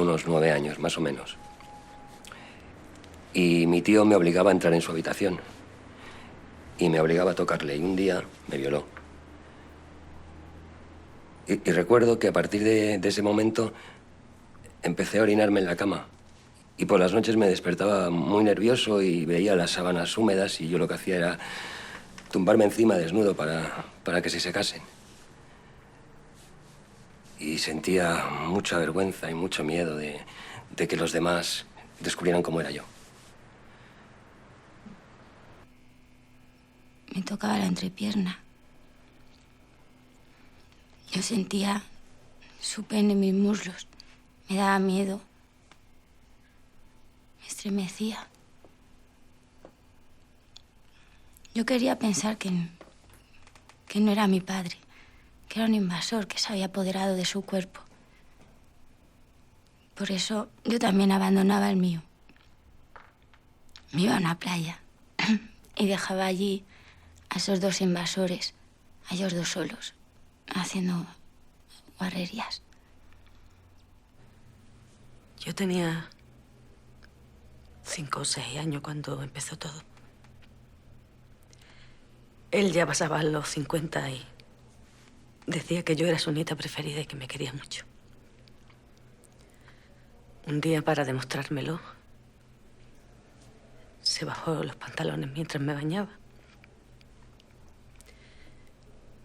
unos 9 años, más o menos. Y mi tío me obligaba a entrar en su habitación. Y me obligaba a tocarle. Y un día me violó. Y recuerdo que a partir de ese momento empecé a orinarme en la cama. Y por las noches me despertaba muy nervioso y veía las sábanas húmedas y yo lo que hacía era tumbarme encima desnudo para que se secasen. Y sentía mucha vergüenza y mucho miedo de que los demás descubrieran cómo era yo. Me tocaba la entrepierna. Yo sentía su pene en mis muslos. Me daba miedo. Me estremecía. Yo quería pensar que no era mi padre, que era un invasor que se había apoderado de su cuerpo. Por eso yo también abandonaba el mío. Me iba a una playa y dejaba allí a esos dos invasores, a ellos dos solos, haciendo guarrerías. Yo tenía 5 o 6 años cuando empezó todo. Él ya pasaba los 50 y decía que yo era su nieta preferida y que me quería mucho. Un día, para demostrármelo, se bajó los pantalones mientras me bañaba.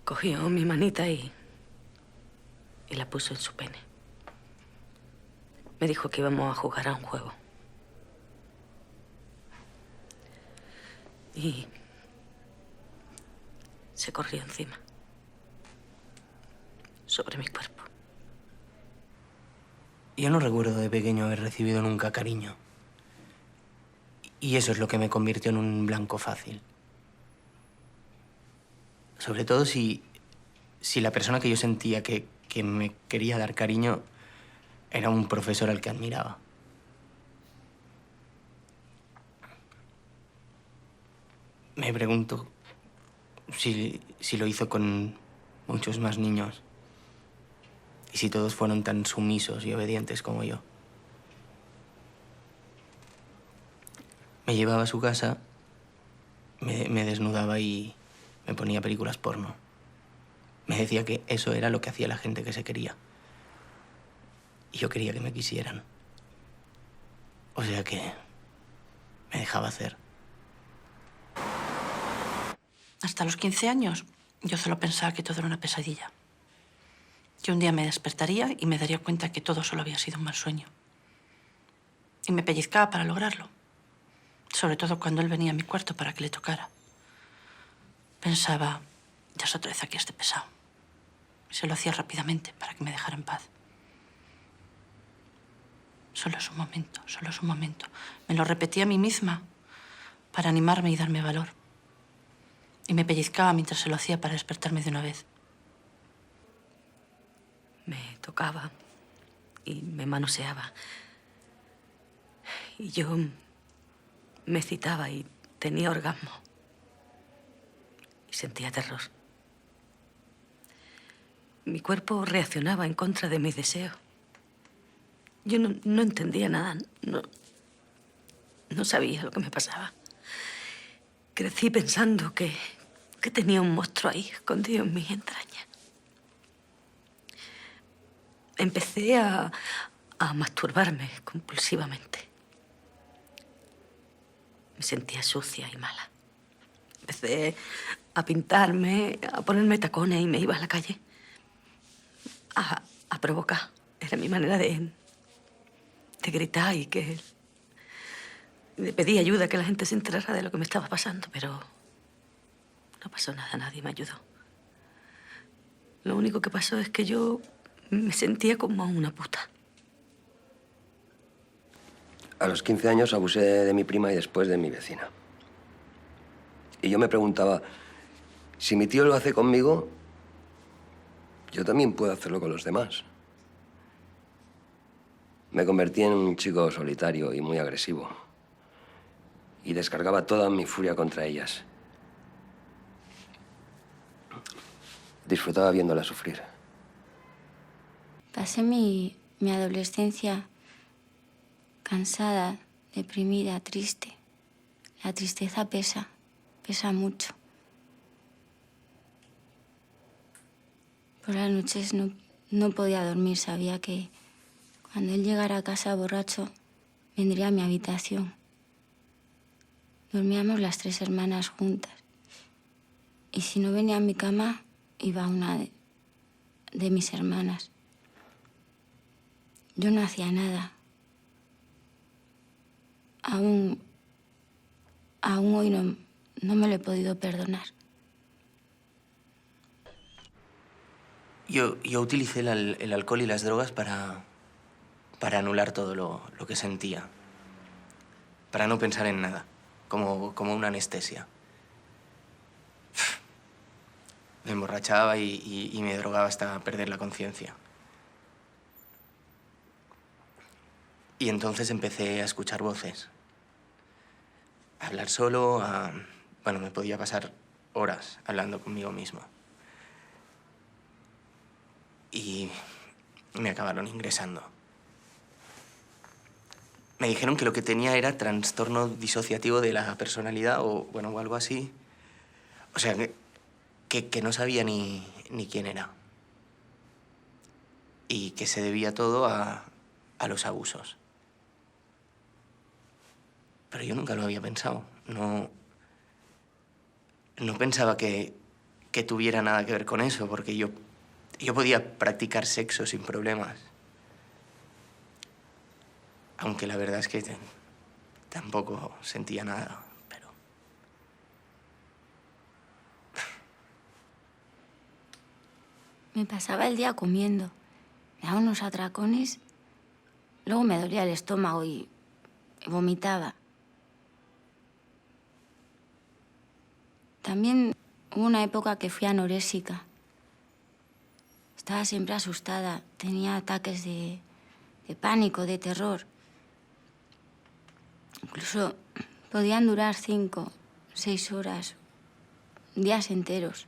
Cogió mi manita y la puso en su pene. Me dijo que íbamos a jugar a un juego. Y se corrió encima, sobre mi cuerpo. Yo no recuerdo de pequeño haber recibido nunca cariño. Y eso es lo que me convirtió en un blanco fácil. Sobre todo si la persona que yo sentía que me quería dar cariño era un profesor al que admiraba. Me pregunto si lo hizo con muchos más niños y si todos fueron tan sumisos y obedientes como yo. Me llevaba a su casa, me desnudaba y me ponía películas porno. Me decía que eso era lo que hacía la gente que se quería. Y yo quería que me quisieran. O sea que me dejaba hacer. Hasta los 15 años, yo solo pensaba que todo era una pesadilla. Que un día me despertaría y me daría cuenta que todo solo había sido un mal sueño. Y me pellizcaba para lograrlo. Sobre todo cuando él venía a mi cuarto para que le tocara. Pensaba, ya es otra vez aquí este pesado. Y se lo hacía rápidamente para que me dejara en paz. Solo es un momento, solo es un momento. Me lo repetía a mí misma para animarme y darme valor. Y me pellizcaba mientras se lo hacía para despertarme de una vez. Me tocaba y me manoseaba. Y yo me excitaba y tenía orgasmo. Y sentía terror. Mi cuerpo reaccionaba en contra de mis deseos. Yo no entendía nada. No sabía lo que me pasaba. Crecí pensando que tenía un monstruo ahí, escondido en mis entrañas. Empecé a masturbarme compulsivamente. Me sentía sucia y mala. Empecé a pintarme, a ponerme tacones y me iba a la calle. A provocar. Era mi manera de gritar y de pedir ayuda, que la gente se enterara de lo que me estaba pasando, pero no pasó nada, nadie me ayudó. Lo único que pasó es que yo me sentía como una puta. A los 15 años abusé de mi prima y después de mi vecina. Y yo me preguntaba, si mi tío lo hace conmigo, yo también puedo hacerlo con los demás. Me convertí en un chico solitario y muy agresivo. Y descargaba toda mi furia contra ellas. Disfrutaba viéndolas sufrir. Pasé mi adolescencia cansada, deprimida, triste. La tristeza pesa, pesa mucho. Por las noches no podía dormir, sabía que cuando él llegara a casa borracho, vendría a mi habitación. Dormíamos las 3 hermanas juntas. Y si no venía a mi cama, iba una de mis hermanas. Yo no hacía nada. Aún hoy no me lo he podido perdonar. Yo utilicé el alcohol y las drogas para anular todo lo que sentía. Para no pensar en nada, como una anestesia. Me emborrachaba y me drogaba hasta perder la conciencia. Y entonces empecé a escuchar voces. A hablar solo, bueno, me podía pasar horas hablando conmigo mismo. Y me acabaron ingresando. Me dijeron que lo que tenía era trastorno disociativo de la personalidad o algo así. O sea, que no sabía ni quién era. Y que se debía todo a los abusos. Pero yo nunca lo había pensado. No pensaba que tuviera nada que ver con eso, porque yo podía practicar sexo sin problemas. Aunque la verdad es que tampoco sentía nada, pero... Me pasaba el día comiendo. Me daba unos atracones. Luego me dolía el estómago y vomitaba. También hubo una época que fui anorésica. Estaba siempre asustada. Tenía ataques de pánico, de terror. Incluso podían durar 5, 6 horas, días enteros.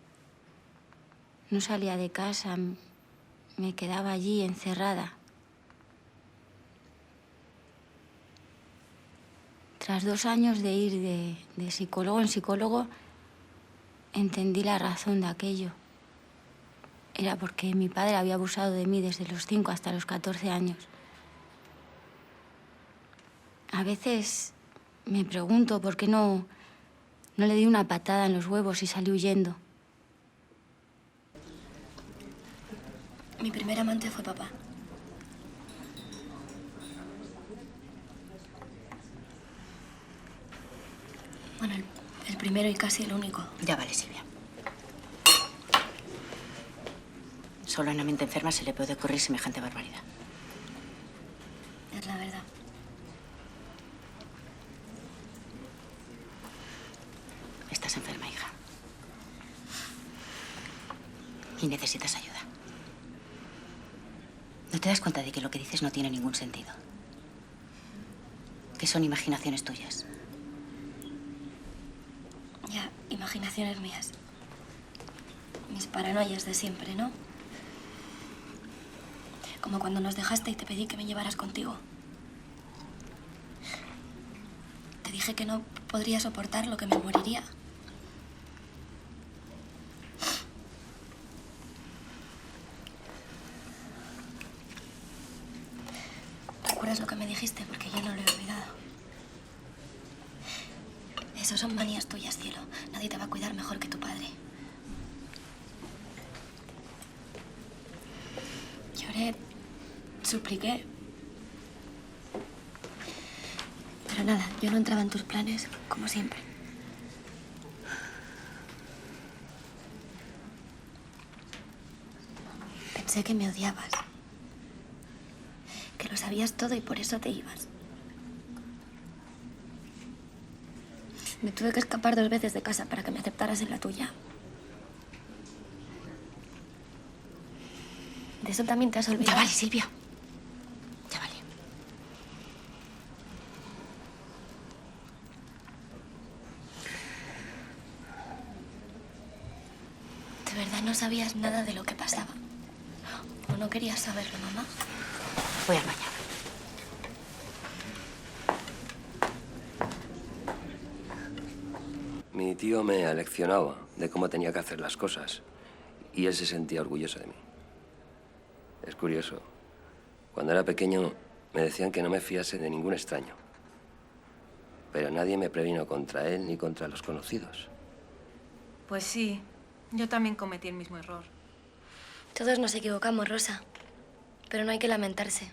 No salía de casa, me quedaba allí encerrada. Tras 2 años de ir de psicólogo en psicólogo, entendí la razón de aquello. Era porque mi padre había abusado de mí desde los 5 hasta los 14 años. A veces me pregunto por qué no le di una patada en los huevos y salí huyendo. Mi primer amante fue papá. Bueno, el primero y casi el único. Ya vale, Silvia. Solo a una mente enferma se le puede ocurrir semejante barbaridad. Es la verdad. Estás enferma, hija. Y necesitas ayuda. ¿No te das cuenta de que lo que dices no tiene ningún sentido? Que son imaginaciones tuyas. Ya, imaginaciones mías. Mis paranoias de siempre, ¿no? Como cuando nos dejaste y te pedí que me llevaras contigo. Te dije que no podría soportarlo, que me moriría. ¿Recuerdas lo que me dijiste? Porque yo no lo he olvidado. Eso son manías tuyas, cielo. Nadie te va a cuidar mejor que tu padre. Lloré, supliqué. Pero nada, yo no entraba en tus planes, como siempre. Pensé que me odiabas. Que lo sabías todo y por eso te ibas. Me tuve que escapar 2 veces de casa para que me aceptaras en la tuya. De eso también te has olvidado. Ya vale, Silvia. Ya vale. ¿De verdad no sabías nada de lo que pasaba? ¿O no querías saberlo, mamá? Voy al baño. mi tío me aleccionaba de cómo tenía que hacer las cosas y él se sentía orgulloso de mí. Es curioso. Cuando era pequeño me decían que no me fiase de ningún extraño. Pero nadie me previno contra él ni contra los conocidos. Pues sí, yo también cometí el mismo error. Todos nos equivocamos, Rosa. Pero no hay que lamentarse.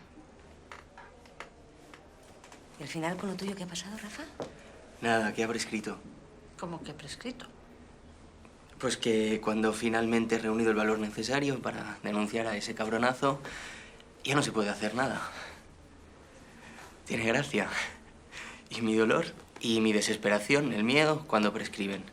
¿Y al final con lo tuyo qué ha pasado, Rafa? Nada, que ha prescrito. ¿Cómo que prescrito? Pues que cuando finalmente he reunido el valor necesario para denunciar a ese cabronazo, ya no se puede hacer nada. Tiene gracia. Y mi dolor y mi desesperación, el miedo, cuando prescriben.